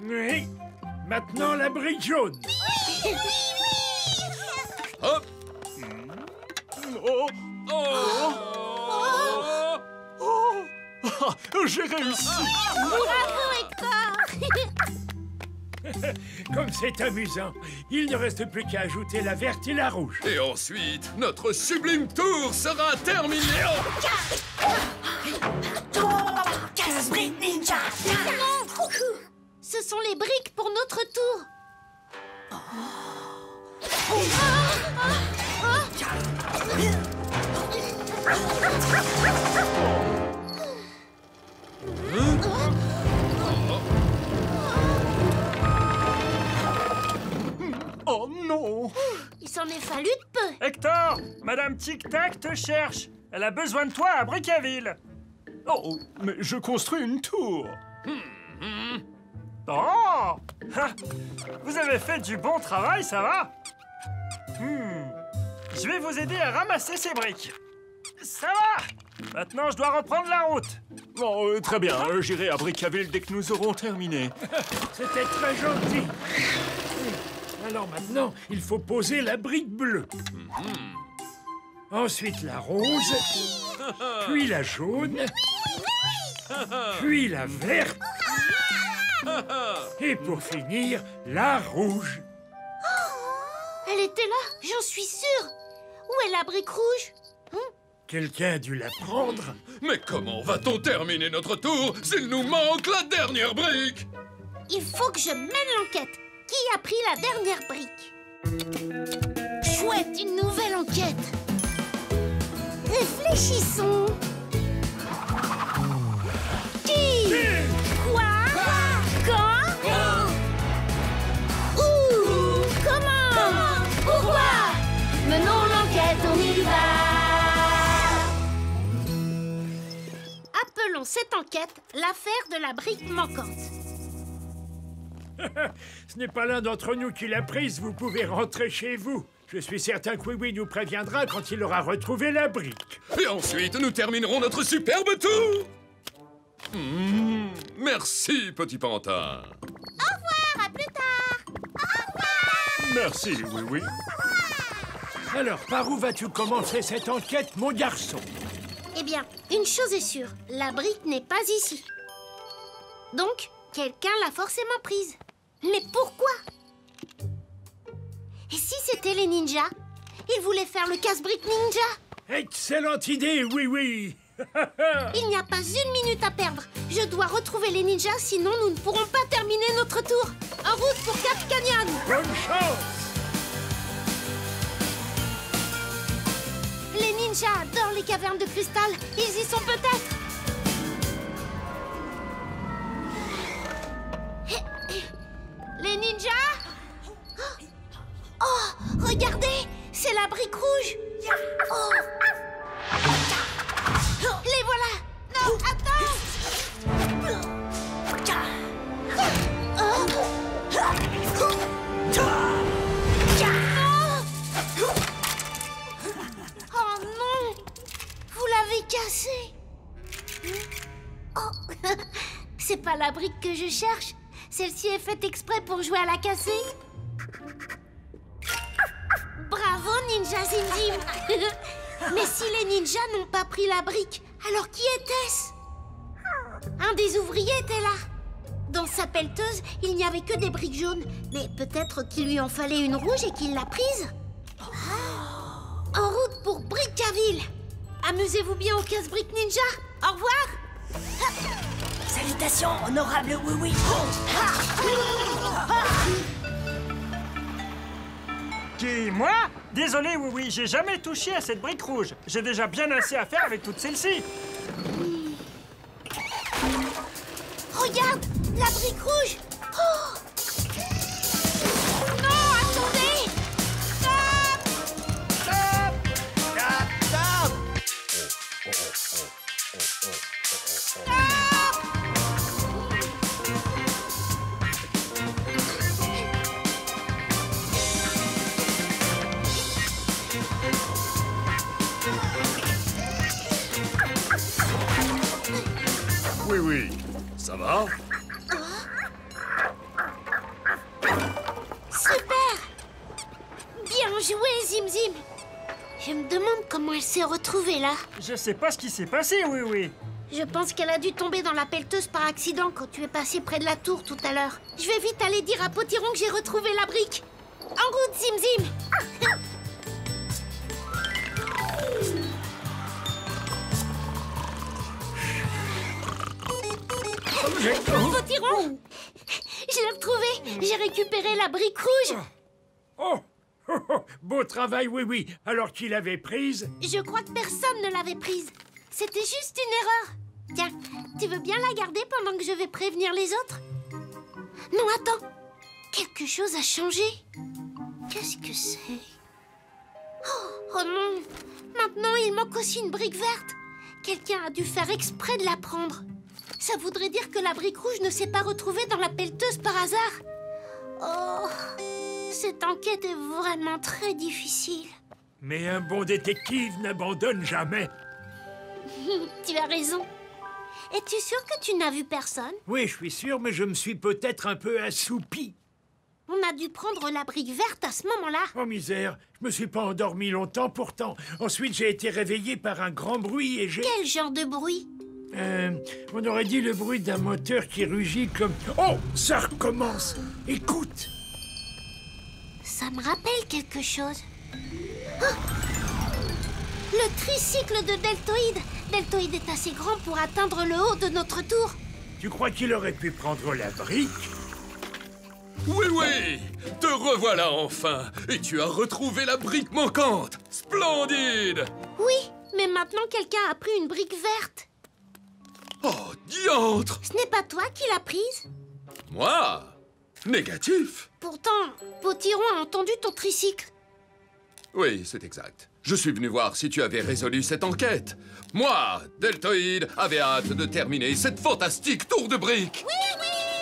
Oui. Maintenant, la brique jaune. Hop. Oh. Oh. Oh. Oh. J'ai réussi. Bravo, Hector. Comme c'est amusant. Il ne reste plus qu'à ajouter la verte et la rouge. Et ensuite, notre sublime tour sera terminée. Casse-brique ninja. Ce sont les briques pour notre tour. Oh non. Il s'en est fallu de peu. Hector, Madame Tic Tac te cherche. Elle a besoin de toi à Brickaville. Oh, mais je construis une tour. Oh. Vous avez fait du bon travail, ça va? Je vais vous aider à ramasser ces briques. Ça va. Maintenant, je dois reprendre la route. Oh, très bien, j'irai à Brickaville dès que nous aurons terminé. C'était très gentil. Alors maintenant, il faut poser la brique bleue. Ensuite la rose, puis la jaune, puis la verte, et pour finir, la rouge. Elle était là, j'en suis sûre. Où est la brique rouge? Quelqu'un a dû la prendre. Mais comment va-t-on terminer notre tour s'il nous manque la dernière brique? Il faut que je mène l'enquête. Qui a pris la dernière brique? Chouette, une nouvelle enquête. Réfléchissons. Qui? Quoi? Quand? Où? Comment? Pourquoi? Menons l'enquête, on y va. Appelons cette enquête l'affaire de la brique manquante. Ce n'est pas l'un d'entre nous qui l'a prise, vous pouvez rentrer chez vous. Je suis certain que Oui nous préviendra quand il aura retrouvé la brique. Et ensuite, nous terminerons notre superbe tour. Merci, petit pantin. Au revoir, à plus tard. Au revoir. Merci, Oui. Alors, par où vas-tu commencer cette enquête, mon garçon? Eh bien, une chose est sûre, la brique n'est pas ici. Donc, quelqu'un l'a forcément prise. Mais pourquoi? Et si c'était les ninjas? Ils voulaient faire le casse-brique ninja. Excellente idée, Oui. Il n'y a pas une minute à perdre. Je dois retrouver les ninjas, sinon nous ne pourrons pas terminer notre tour. En route pour Cap Canyon. Bonne chance! Les ninjas adorent les cavernes de cristal. Ils y sont peut-être. Les ninjas? Oh, regardez, c'est la brique rouge. Oh. Les voilà. Non, attends. Oh non, vous l'avez cassée. Oh. C'est pas la brique que je cherche. Celle-ci est faite exprès pour jouer à la casser. Bravo, Ninja Zindim. Mais si les ninjas n'ont pas pris la brique, alors qui était-ce? Un des ouvriers était là. Dans sa pelleteuse, il n'y avait que des briques jaunes. Mais peut-être qu'il lui en fallait une rouge et qu'il l'a prise. En route pour Brickaville. Amusez-vous bien au casse-brique ninja. Au revoir. Salutations, honorable Oui. Qui, moi? Désolé, Oui, j'ai jamais touché à cette brique rouge. J'ai déjà bien assez à faire avec toutes celles-ci. Regarde, la brique rouge. Oh. Non, attendez. Oui, ça va? jouer, Zim Zim. Je me demande comment elle s'est retrouvée là. Je sais pas ce qui s'est passé, oui, oui. Je pense qu'elle a dû tomber dans la pelleteuse par accident quand tu es passé près de la tour tout à l'heure. Je vais vite aller dire à Potiron que j'ai retrouvé la brique. En route, Zim Zim. Potiron, je l'ai retrouvée. J'ai récupéré la brique rouge. Oh, oh, oh, beau travail, oui, oui. Alors qui l'avait prise? Je crois que personne ne l'avait prise. C'était juste une erreur. Tiens, tu veux bien la garder pendant que je vais prévenir les autres? Non, attends. Quelque chose a changé. Qu'est-ce que c'est? Oh non. Maintenant, il manque aussi une brique verte. Quelqu'un a dû faire exprès de la prendre. Ça voudrait dire que la brique rouge ne s'est pas retrouvée dans la pelleteuse par hasard. Oh, cette enquête est vraiment très difficile. Mais un bon détective n'abandonne jamais. Tu as raison. Es-tu sûr que tu n'as vu personne? Oui, je suis sûr, mais je me suis peut-être un peu assoupi. On a dû prendre la brique verte à ce moment-là. Oh misère, je me suis pas endormi longtemps pourtant. Ensuite, j'ai été réveillé par un grand bruit et j'ai... Quel genre de bruit? On aurait dit le bruit d'un moteur qui rugit comme... Oh, ça recommence. Écoute. Ça me rappelle quelque chose. Oh, le tricycle de Deltoïde. Deltoïde est assez grand pour atteindre le haut de notre tour. Tu crois qu'il aurait pu prendre la brique? Oui, oui! Te revoilà enfin! Et tu as retrouvé la brique manquante! Splendide! Oui, mais maintenant quelqu'un a pris une brique verte. Oh, diantre! Ce n'est pas toi qui l'as prise? Moi? Négatif! Pourtant, Potiron a entendu ton tricycle. Oui, c'est exact. Je suis venu voir si tu avais résolu cette enquête. Moi, Deltoïde, avait hâte de terminer cette fantastique tour de briques.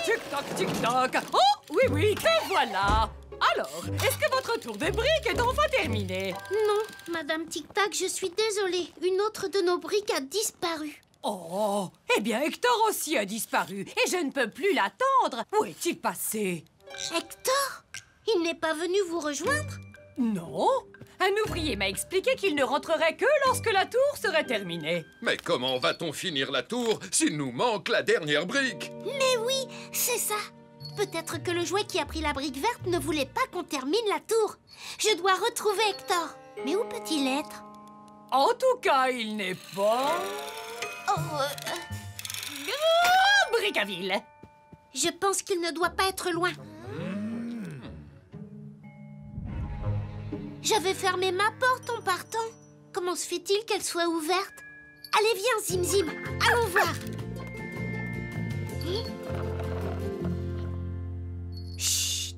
Tic-tac, tic-tac. Oh, oui, oui, te voilà. Alors, est-ce que votre tour de briques est enfin terminé? Non, Madame Tic-Tac, je suis désolée. Une autre de nos briques a disparu. Oh, eh bien, Hector aussi a disparu et je ne peux plus l'attendre. Où est-il passé? Hector? Il n'est pas venu vous rejoindre? Non. Un ouvrier m'a expliqué qu'il ne rentrerait que lorsque la tour serait terminée. Mais comment va-t-on finir la tour s'il nous manque la dernière brique? Mais oui, c'est ça. Peut-être que le jouet qui a pris la brique verte ne voulait pas qu'on termine la tour. Je dois retrouver Hector. Mais où peut-il être? En tout cas, il n'est pas... Oh, Brickaville. je pense qu'il ne doit pas être loin. J'avais fermé ma porte en partant. Comment se fait-il qu'elle soit ouverte? Allez, viens, Zim Zim. Allons voir. Chut.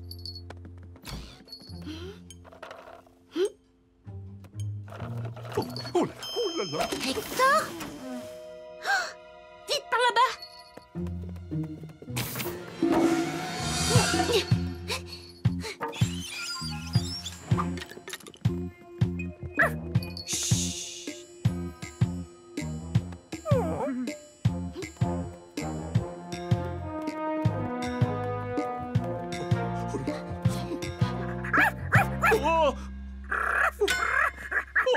Oh là là. Hector? Oh, vite par là-bas. Oh.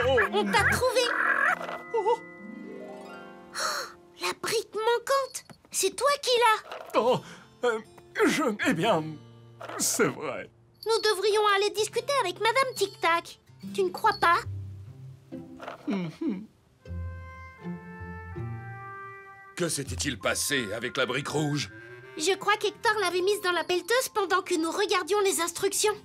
Oh. On t'a trouvé. Oh. La brique manquante. C'est toi qui l'as. Oh. Eh bien, c'est vrai. Nous devrions aller discuter avec Madame Tic-Tac. Tu ne crois pas? Que s'était-il passé avec la brique rouge? Je crois qu'Hector l'avait mise dans la pelleteuse pendant que nous regardions les instructions.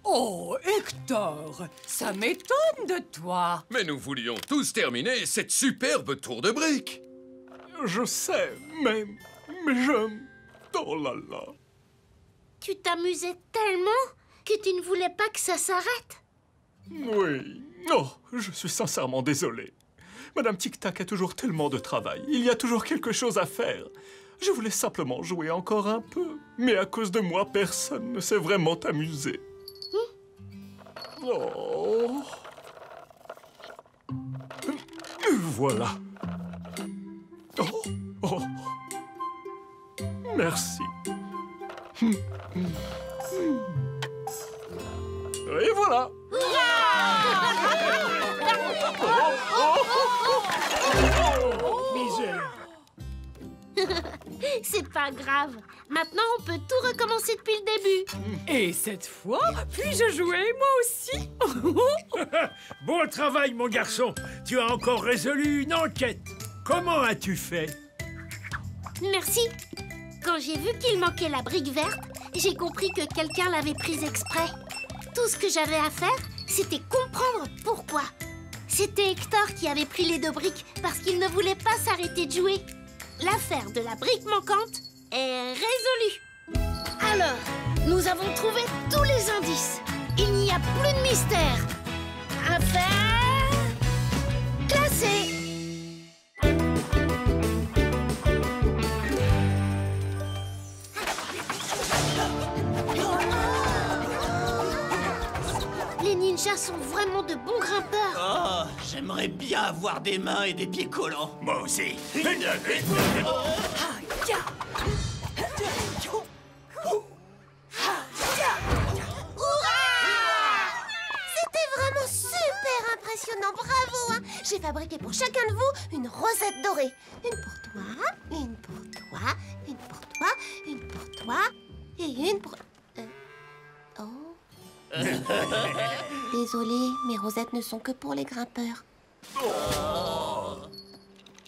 Oh, Hector, ça m'étonne de toi. Mais nous voulions tous terminer cette superbe tour de briques. Je sais, mais je... Oh là là. Tu t'amusais tellement que tu ne voulais pas que ça s'arrête. Oui. Oh, je suis sincèrement désolé. Madame Tic-Tac a toujours tellement de travail. Il y a toujours quelque chose à faire. Je voulais simplement jouer encore un peu. Mais à cause de moi, personne ne s'est vraiment amusé. Oh. Voilà. Oh. Oh. Merci. Et voilà. Misère. C'est pas grave. Maintenant, on peut tout recommencer depuis le début. Et cette fois, puis-je jouer moi aussi? Bon travail, mon garçon. Tu as encore résolu une enquête. Comment as-tu fait? Merci. Quand j'ai vu qu'il manquait la brique verte, j'ai compris que quelqu'un l'avait prise exprès. Tout ce que j'avais à faire, c'était comprendre pourquoi. C'était Hector qui avait pris les 2 briques parce qu'il ne voulait pas s'arrêter de jouer. L'affaire de la brique manquante est résolue. Alors, nous avons trouvé tous les indices. Il n'y a plus de mystère. Affaire classée. Les ninjas sont vraiment de bons grimpeurs. Oh, j'aimerais bien avoir des mains et des pieds collants. Moi aussi. C'était vraiment super impressionnant, bravo hein. J'ai fabriqué pour chacun de vous une rosette dorée. Une pour toi, une pour toi, une pour toi, une pour toi et une pour... Oh. Désolée, mes rosettes ne sont que pour les grimpeurs.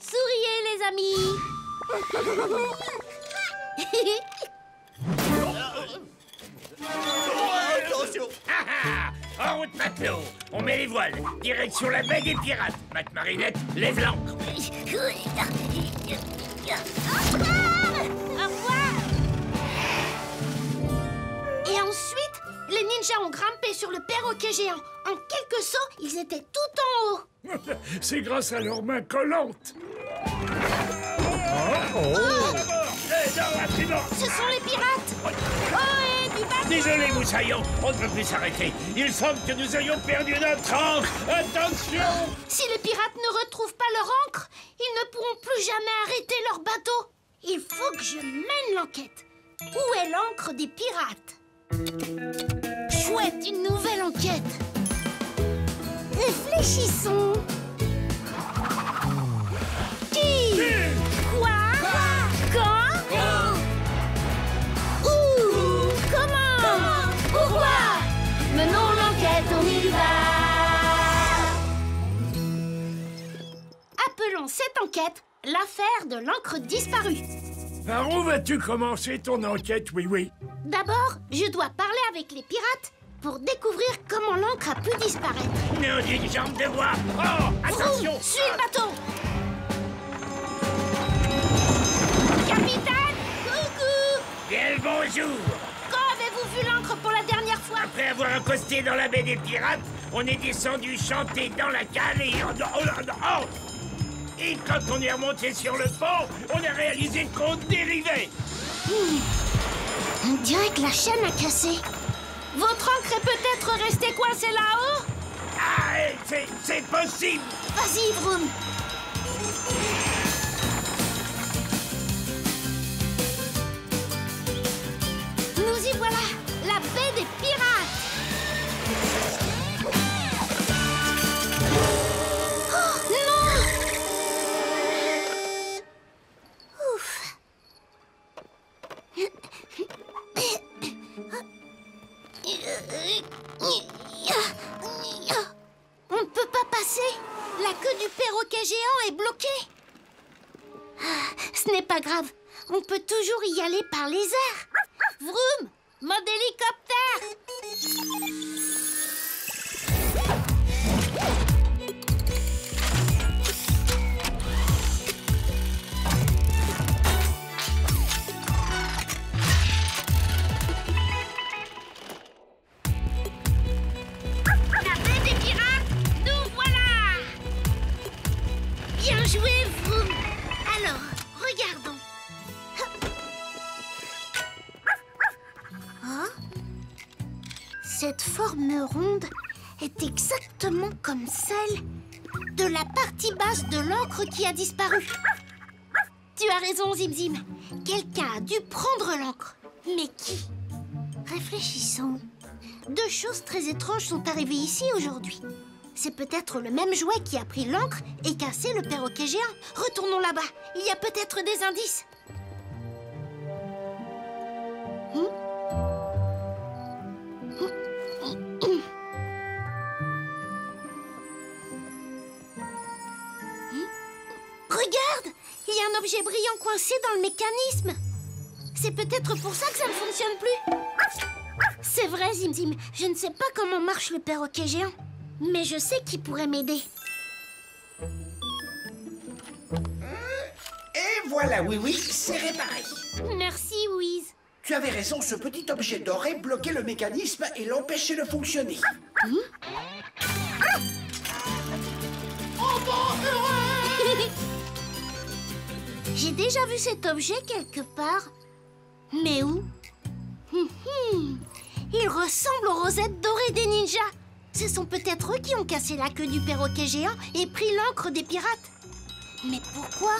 Souriez les amis. Attention. En route, matelot. On met les voiles. Direction la baie des pirates. Matt Marinette, lève l'ancre. Au revoir. Et ensuite, les ninjas ont grimpé sur le perroquet géant. En quelques sauts, ils étaient tout en haut. C'est grâce à leurs mains collantes. Ce sont les pirates. Oh, et du bateau. Désolé, Moussaillon, on ne peut plus s'arrêter. Il semble que nous ayons perdu notre ancre. Attention! Si les pirates ne retrouvent pas leur ancre, ils ne pourront plus jamais arrêter leur bateau. Il faut que je mène l'enquête. Où est l'ancre des pirates? Chouette, une nouvelle enquête. Réfléchissons. Qui? Quoi? Quand? Où? Comment? Pourquoi? Menons l'enquête, on y va. Appelons cette enquête l'affaire de l'encre disparue. Par où vas-tu commencer ton enquête, oui? D'abord, je dois parler avec les pirates pour découvrir comment l'encre a pu disparaître. Nom d'une jambe de bois. Oh, attention! Vroom, suis le bateau. Capitaine, coucou. Bien le bonjour! Quand avez-vous vu l'encre pour la dernière fois? Après avoir accosté dans la baie des pirates, on est descendu chanter dans la cale et... Et quand on est remonté sur le pont, on a réalisé qu'on dérivait. On dirait que la chaîne a cassé. Votre encre est peut-être restée coincée là-haut? Ah, c'est possible. Vas-y, Vroom. Nous y voilà, la baie des pirates. Oh, non! Ouf. On ne peut pas passer. La queue du perroquet géant est bloquée. Ah, ce n'est pas grave. On peut toujours y aller par les airs. Vroom, mode hélicoptère. La baie des pirates, nous voilà. Bien joué, Vroom. Alors, regardons. Hein? Cette forme ronde est exactement comme celle de la partie basse de l'encre qui a disparu. Tu as raison, Zim Zim. Quelqu'un a dû prendre l'encre. Mais qui? Réfléchissons. Deux choses très étranges sont arrivées ici aujourd'hui. C'est peut-être le même jouet qui a pris l'encre et cassé le perroquet géant. Retournons là-bas. Il y a peut-être des indices. Regarde! Il y a un objet brillant coincé dans le mécanisme. C'est peut-être pour ça que ça ne fonctionne plus. C'est vrai, Zim Zim. Je ne sais pas comment marche le perroquet géant. Mais je sais qui pourrait m'aider. Et voilà, oui, c'est réparé. Merci, Wiz. Tu avais raison, ce petit objet doré bloquait le mécanisme et l'empêchait de fonctionner. J'ai déjà vu cet objet quelque part. Mais où? Il ressemble aux rosettes dorées des ninjas. Ce sont peut-être eux qui ont cassé la queue du perroquet géant et pris l'encre des pirates. Mais pourquoi?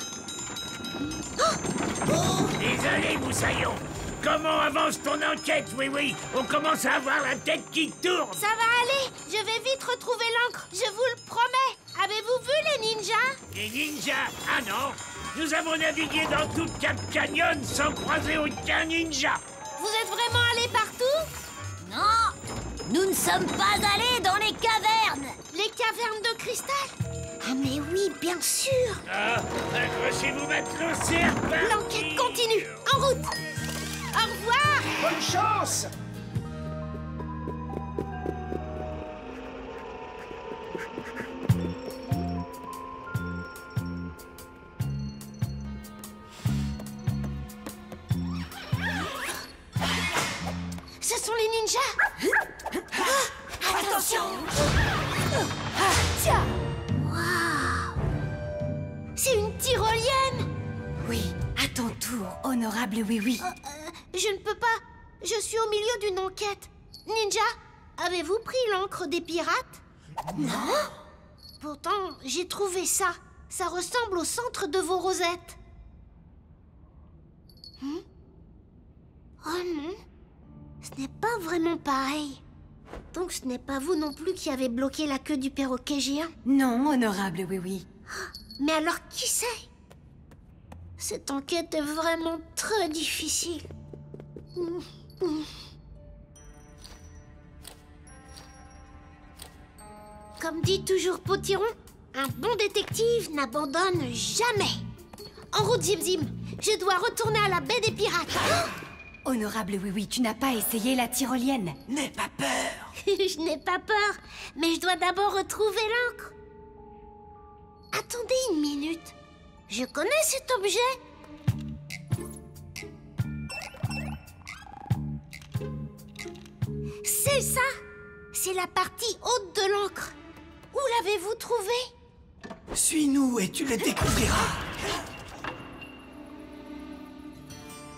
Désolé, Moussaillon. Comment avance ton enquête, oui? On commence à avoir la tête qui tourne. Ça va aller. Je vais vite retrouver l'encre. Je vous le promets. Avez-vous vu les ninjas? Les ninjas? Ah non. Nous avons navigué dans toute Cap Canyon sans croiser aucun ninja. Vous êtes vraiment allés partout? Non, nous ne sommes pas allés dans les cavernes. Les cavernes de cristal? Ah mais oui, bien sûr. Ah, accrochez-vous, matelots, c'est reparti. L'enquête continue. En route. Au revoir. Bonne chance! Ce sont les ninjas. Attention. Tiens. Waouh. C'est une tyrolienne. Oui, à ton tour, honorable oui. Je ne peux pas. Je suis au milieu d'une enquête. Ninja, avez-vous pris l'encre des pirates? Non. Pourtant, j'ai trouvé ça. Ça ressemble au centre de vos rosettes. Oh non. Ce n'est pas vraiment pareil. Donc ce n'est pas vous non plus qui avez bloqué la queue du perroquet géant? Non, honorable oui. Mais alors qui c'est? Cette enquête est vraiment très difficile. Comme dit toujours Potiron, un bon détective n'abandonne jamais. En route, Zim Zim. Je dois retourner à la baie des pirates. Honorable oui, tu n'as pas essayé la tyrolienne. N'aie pas peur. Je n'ai pas peur, mais je dois d'abord retrouver l'encre. Attendez une minute. Je connais cet objet. C'est ça. C'est la partie haute de l'encre. Où l'avez-vous trouvé? Suis-nous et tu le découvriras.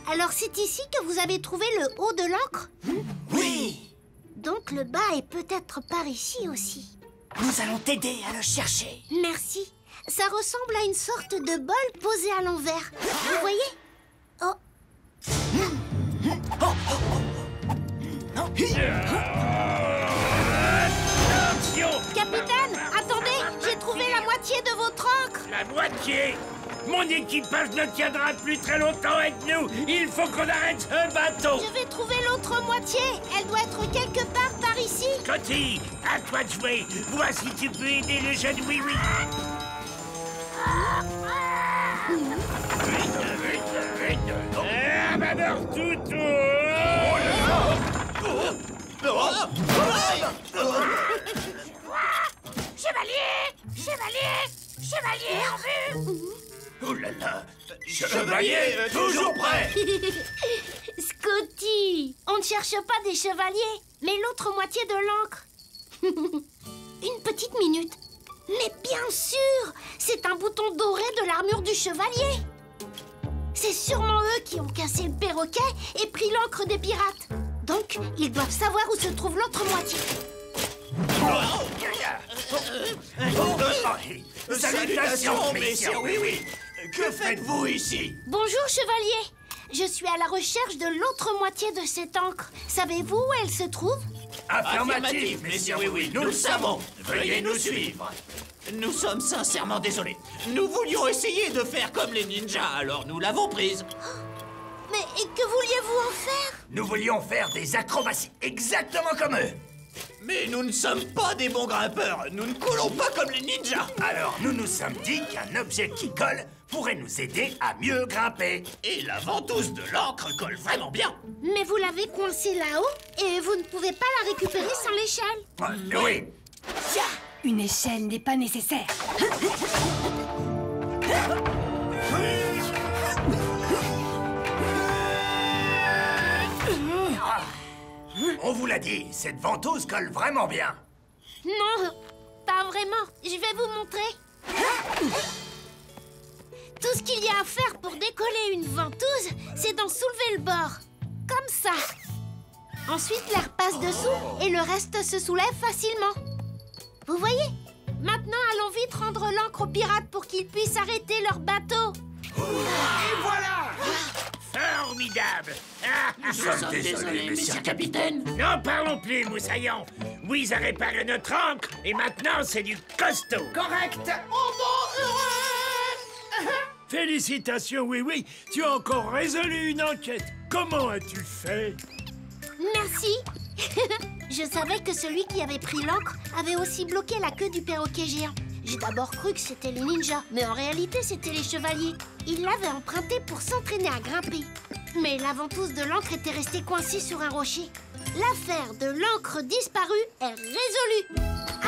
Alors c'est ici que vous avez trouvé le haut de l'encre? Oui. Donc le bas est peut-être par ici aussi. Nous allons t'aider à le chercher. Merci. Ça ressemble à une sorte de bol posé à l'envers. Vous voyez? Oh. Attention. Capitaine, attendez, j'ai trouvé la moitié de votre encre. La moitié. Mon équipage ne tiendra plus très longtemps avec nous. Il faut qu'on arrête ce bateau. Je vais trouver l'autre moitié. Elle doit être quelque part par ici. Scotty, à toi de jouer. Vois si tu peux aider le jeune oui. Ah, bah alors tout. Chevalier en vue. Oh là là. Chevalier, toujours prêt. Scotty, on ne cherche pas des chevaliers, mais l'autre moitié de l'encre. Une petite minute. Mais bien sûr, c'est un bouton doré de l'armure du chevalier. C'est sûrement eux qui ont cassé le perroquet et pris l'encre des pirates. Donc, ils doivent savoir où se trouve l'autre moitié. Salutations, messieurs, oui. Que faites-vous ici? Bonjour, chevalier. Je suis à la recherche de l'autre moitié de cette encre. Savez-vous où elle se trouve? Affirmatif, messieurs, oui, nous le savons. Veuillez nous suivre. Nous sommes sincèrement désolés. Nous voulions essayer de faire comme les ninjas, alors nous l'avons prise. Mais que vouliez-vous en faire? Nous voulions faire des acrobaties exactement comme eux. Mais nous ne sommes pas des bons grimpeurs. Nous ne coulons pas comme les ninjas. Alors nous nous sommes dit qu'un objet qui colle pourrait nous aider à mieux grimper. Et la ventouse de l'encre colle vraiment bien. Mais vous l'avez coincée là-haut et vous ne pouvez pas la récupérer sans l'échelle. Oui. Tiens, une échelle n'est pas nécessaire. On vous l'a dit, cette ventouse colle vraiment bien. Non, pas vraiment. Je vais vous montrer. Tout ce qu'il y a à faire pour décoller une ventouse, c'est d'en soulever le bord. Comme ça. Ensuite, l'air passe dessous et le reste se soulève facilement. Vous voyez? Maintenant, allons vite rendre l'encre aux pirates pour qu'ils puissent arrêter leur bateau. Et voilà! Formidable! Nous sommes désolés, monsieur le capitaine. N'en parlons plus, Moussaillon. Louise a réparé notre encre et maintenant c'est du costaud. Correct. Félicitations, oui, tu as encore résolu une enquête. Comment as-tu fait? Merci. Je savais que celui qui avait pris l'encre avait aussi bloqué la queue du perroquet géant. J'ai d'abord cru que c'était les ninjas, mais en réalité, c'était les chevaliers. Ils l'avaient emprunté pour s'entraîner à grimper. Mais la ventouse de l'encre était restée coincée sur un rocher. L'affaire de l'encre disparue est résolue.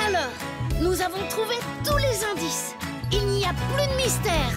Alors, nous avons trouvé tous les indices. Il n'y a plus de mystère.